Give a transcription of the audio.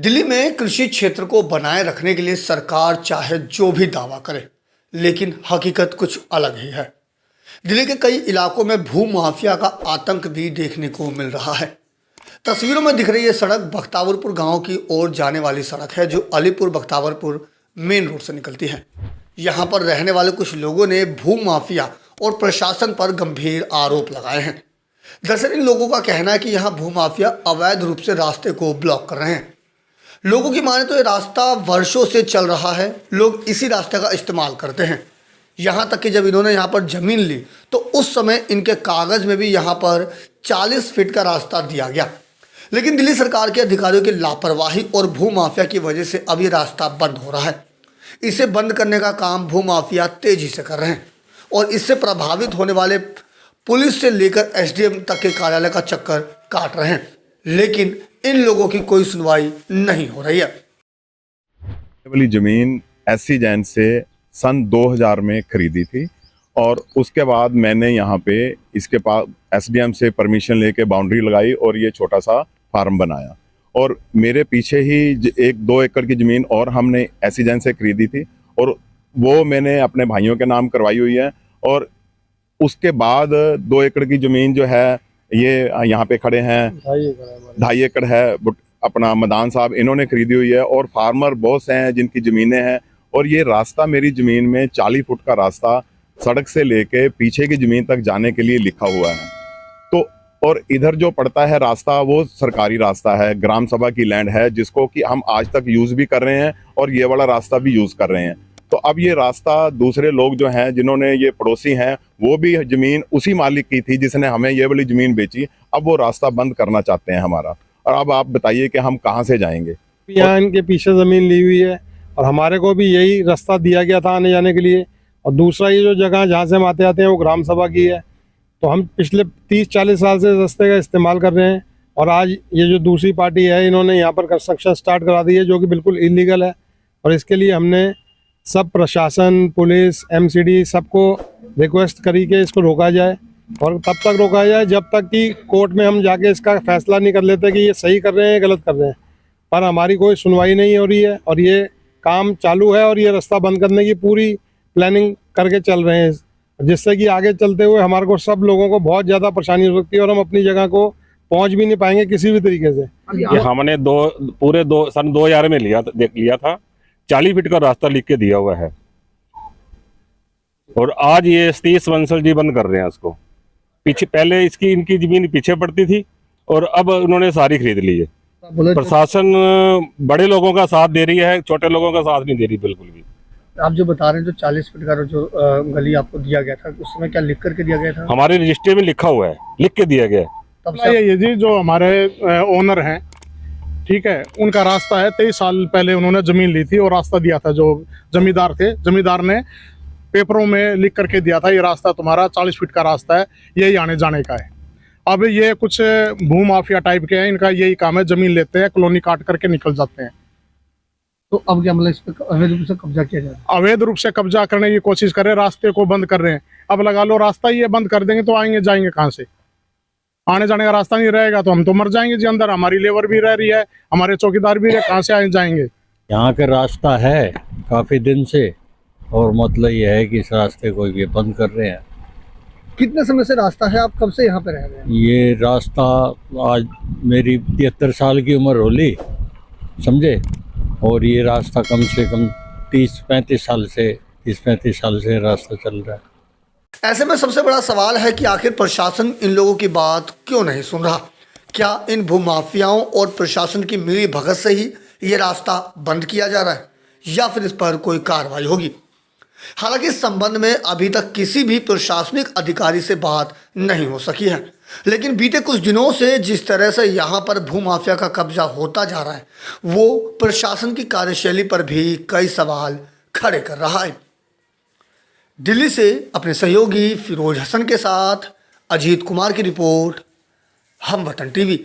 दिल्ली में कृषि क्षेत्र को बनाए रखने के लिए सरकार चाहे जो भी दावा करे, लेकिन हकीकत कुछ अलग ही है। दिल्ली के कई इलाकों में भू माफिया का आतंक भी देखने को मिल रहा है। तस्वीरों में दिख रही ये सड़क बख्तावरपुर गांव की ओर जाने वाली सड़क है, जो अलीपुर बख्तावरपुर मेन रोड से निकलती है। यहां पर रहने वाले कुछ लोगों ने भू माफिया और प्रशासन पर गंभीर आरोप लगाए हैं। दरअसल इन लोगों का कहना है कि यहाँ भू माफिया अवैध रूप से रास्ते को ब्लॉक कर रहे हैं। लोगों की माने तो ये रास्ता वर्षों से चल रहा है, लोग इसी रास्ते का इस्तेमाल करते हैं। यहाँ तक कि जब इन्होंने यहाँ पर ज़मीन ली तो उस समय इनके कागज़ में भी यहाँ पर 40 फीट का रास्ता दिया गया, लेकिन दिल्ली सरकार के अधिकारियों की लापरवाही और भू माफिया की वजह से अब ये रास्ता बंद हो रहा है। इसे बंद करने का काम भू माफिया तेजी से कर रहे हैं और इससे प्रभावित होने वाले पुलिस से लेकर एसडीएम तक के कार्यालय का चक्कर काट रहे हैं, लेकिन इन लोगों की कोई सुनवाई नहीं हो रही है। वाली जमीन एससी जैन से सन 2000 में खरीदी थी और उसके बाद मैंने यहाँ पे इसके पास एसडीएम से परमिशन लेके बाउंड्री लगाई और ये छोटा सा फार्म बनाया। और मेरे पीछे ही 1-2 एकड़ की ज़मीन और हमने एससी जैन से खरीदी थी और वो मैंने अपने भाइयों के नाम करवाई हुई है। और उसके बाद 2 एकड़ की ज़मीन जो है ये यहाँ पे खड़े हैं, 2.5 एकड़ है अपना मदान साहब इन्होंने खरीदी हुई है। और फार्मर बहुत से हैं जिनकी ज़मीनें हैं। और ये रास्ता मेरी ज़मीन में 40 फुट का रास्ता सड़क से लेके पीछे की ज़मीन तक जाने के लिए लिखा हुआ है। तो और इधर जो पड़ता है रास्ता वो सरकारी रास्ता है, ग्राम सभा की लैंड है, जिसको कि हम आज तक यूज़ भी कर रहे हैं और ये वाला रास्ता भी यूज़ कर रहे हैं। तो अब ये रास्ता दूसरे लोग जो हैं जिन्होंने ये पड़ोसी हैं वो भी ज़मीन उसी मालिक की थी जिसने हमें ये वाली ज़मीन बेची, अब वो रास्ता बंद करना चाहते हैं हमारा। और अब आप बताइए कि हम कहाँ से जाएंगे। यहाँ इनके पीछे ज़मीन ली हुई है और हमारे को भी यही रास्ता दिया गया था आने जाने के लिए। और दूसरा ये जो जगह जहाँ से हम आते आते हैं वो ग्राम सभा की है। तो हम पिछले 30-40 साल से रास्ते का इस्तेमाल कर रहे हैं और आज ये जो दूसरी पार्टी है इन्होंने यहाँ पर कंस्ट्रक्शन स्टार्ट करा दी है, जो कि बिल्कुल इलीगल है। और इसके लिए हमने सब प्रशासन, पुलिस, एमसीडी सबको रिक्वेस्ट करी कि इसको रोका जाए और तब तक रोका जाए जब तक कि कोर्ट में हम जाके इसका फैसला नहीं कर लेते कि ये सही कर रहे हैं या गलत कर रहे हैं। पर हमारी कोई सुनवाई नहीं हो रही है और ये काम चालू है और ये रास्ता बंद करने की पूरी प्लानिंग करके चल रहे हैं, जिससे कि आगे चलते हुए हमारे को सब लोगों को बहुत ज़्यादा परेशानी हो सकती है और हम अपनी जगह को पहुँच भी नहीं पाएंगे किसी भी तरीके से। ये हमने सन 2000 में लिया था। 40 फीट का रास्ता लिख के दिया हुआ है और आज ये सतीश बंसल जी बंद कर रहे हैं इसको। पीछे पहले इनकी जमीन पीछे पड़ती थी और अब उन्होंने सारी खरीद ली है। प्रशासन बड़े लोगों का साथ दे रही है, छोटे लोगों का साथ नहीं दे रही बिल्कुल भी। आप जो बता रहे हैं जो 40 फीट का जो गली आपको दिया गया था, उस समय क्या लिख करके दिया गया था? हमारे रजिस्ट्री में लिखा हुआ है, लिख के दिया गया है। तब से ये जी जो हमारे ओनर हैं, ठीक है, उनका रास्ता है। 23 साल पहले उन्होंने ज़मीन ली थी और रास्ता दिया था। जो जमींदार थे, जमींदार ने पेपरों में लिख करके दिया था ये रास्ता तुम्हारा 40 फीट का रास्ता है, यही आने जाने का है। अब ये कुछ भू माफिया टाइप के हैं, इनका यही काम है, ज़मीन लेते हैं, कॉलोनी काट करके निकल जाते हैं। तो अब क्या मतलब इस पर अवैध रूप से कब्जा किया जाए? अवैध रूप से कब्जा करने की कोशिश कर रहे हैं, रास्ते को बंद कर रहे हैं। अब लगा लो रास्ता ये बंद कर देंगे तो आएंगे जाएंगे कहाँ से? आने जाने का रास्ता नहीं रहेगा तो हम तो मर जाएंगे जी अंदर। हमारी लेबर भी रह रही है, हमारे चौकीदार भी रहे, कहाँ से आए जाएंगे? यहाँ का रास्ता है काफ़ी दिन से और मतलब ये है कि इस रास्ते को ये बंद कर रहे हैं। कितने समय से रास्ता है? आप कब से यहाँ पे रह रहे हैं? ये रास्ता आज मेरी 73 साल की उम्र होली, समझे। और ये रास्ता कम से कम 30-35 साल से रास्ता चल रहा है। ऐसे में सबसे बड़ा सवाल है कि आखिर प्रशासन इन लोगों की बात क्यों नहीं सुन रहा? क्या इन भूमाफियाओं और प्रशासन की मिली भगत से ही ये रास्ता बंद किया जा रहा है या फिर इस पर कोई कार्रवाई होगी? हालांकि इस संबंध में अभी तक किसी भी प्रशासनिक अधिकारी से बात नहीं हो सकी है, लेकिन बीते कुछ दिनों से जिस तरह से यहाँ पर भूमाफिया का कब्जा होता जा रहा है वो प्रशासन की कार्यशैली पर भी कई सवाल खड़े कर रहा है। दिल्ली से अपने सहयोगी फिरोज हसन के साथ अजीत कुमार की रिपोर्ट, हम वतन टीवी।